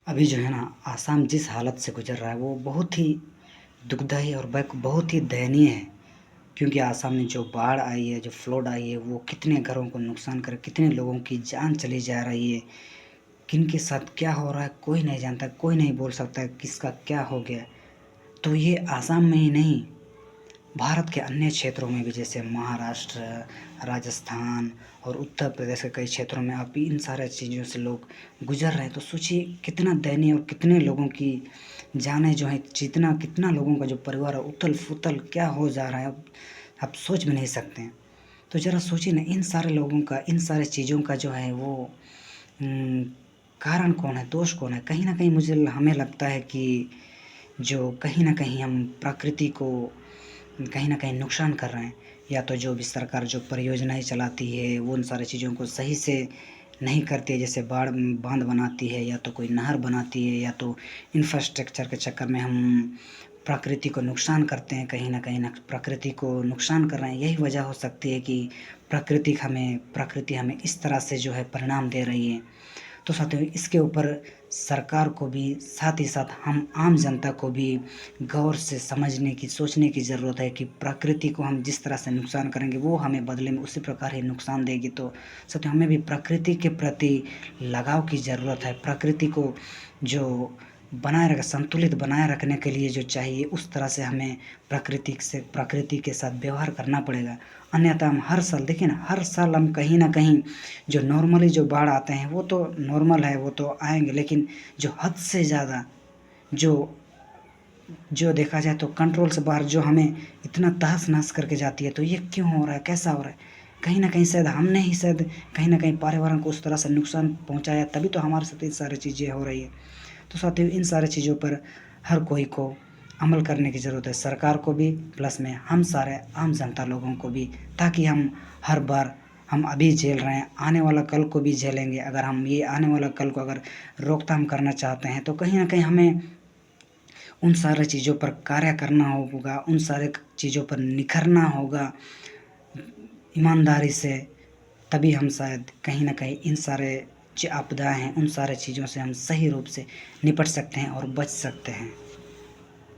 अभी जो है ना आसाम जिस हालत से गुजर रहा है वो बहुत ही दुखदाई और बहुत ही दयनीय है। क्योंकि आसाम में जो बाढ़ आई है, जो फ्लड आई है, वो कितने घरों को नुकसान कर, कितने लोगों की जान चली जा रही है। किन के साथ क्या हो रहा है कोई नहीं जानता, कोई नहीं बोल सकता किसका क्या हो गया। तो ये आसाम में ही नहीं, भारत के अन्य क्षेत्रों में भी, जैसे महाराष्ट्र, राजस्थान और उत्तर प्रदेश के कई क्षेत्रों में अभी इन सारे चीज़ों से लोग गुजर रहे हैं। तो सोचिए कितना दयनीय और कितने लोगों की जानें जो हैं, जितना कितना लोगों का जो परिवार है उथल-फुथल क्या हो जा रहा है, अब आप सोच भी नहीं सकते हैं। तो ज़रा सोचिए ना, इन सारे लोगों का, इन सारी चीज़ों का जो है वो उम, कारण कौन है, दोष कौन है? कहीं न कहीं हमें लगता है कि जो कहीं न कहीं हम प्रकृति को कहीं न कहीं नुकसान कर रहे हैं। या तो जो भी सरकार जो परियोजनाएँ चलाती है, वो उन सारी चीज़ों को सही से नहीं करती है, जैसे बाँध बनाती है, या तो कोई नहर बनाती है, या तो इंफ्रास्ट्रक्चर के चक्कर में हम प्रकृति को नुकसान करते हैं, कहीं न कहीं प्रकृति को नुकसान कर रहे हैं। यही वजह हो सकती है कि प्रकृति हमें इस तरह से जो है परिणाम दे रही है। तो साथियों, इसके ऊपर सरकार को भी, साथ ही साथ हम आम जनता को भी गौर से समझने की, सोचने की ज़रूरत है कि प्रकृति को हम जिस तरह से नुकसान करेंगे वो हमें बदले में उसी प्रकार ही नुकसान देगी। तो साथियों, हमें भी प्रकृति के प्रति लगाव की ज़रूरत है। प्रकृति को जो संतुलित बनाए रखने के लिए जो चाहिए उस तरह से हमें प्रकृति के साथ व्यवहार करना पड़ेगा। अन्यथा हम हर साल देखिए ना, हर साल हम कहीं न कहीं जो नॉर्मली जो बाढ़ आते हैं वो तो नॉर्मल है, वो तो आएँगे, लेकिन जो हद से ज़्यादा जो जो देखा जाए तो कंट्रोल से बाहर जो हमें इतना तहस-नहस करके जाती है, तो ये क्यों हो रहा है? कैसा हो रहा है? कहीं न कहीं शायद हमने ही शायद कहीं न कहीं पर्यावरण को उस तरह से नुकसान पहुँचाया, तभी तो हमारे साथ ये सारी चीज़ें हो रही है। तो साथियों, इन सारी चीज़ों पर हर कोई को अमल करने की ज़रूरत है, सरकार को भी प्लस में हम सारे आम जनता लोगों को भी, ताकि हम हर बार हम अभी झेल रहे हैं, आने वाला कल को भी झेलेंगे। अगर हम ये आने वाला कल को अगर रोकथाम करना चाहते हैं, तो कहीं न कहीं हमें उन सारी चीज़ों पर कार्य करना होगा, उन सारे चीज़ों पर निखरना होगा ईमानदारी से। तभी हम शायद कहीं न कहीं इन सारे जो आपदाएँ हैं, उन सारे चीज़ों से हम सही रूप से निपट सकते हैं और बच सकते हैं।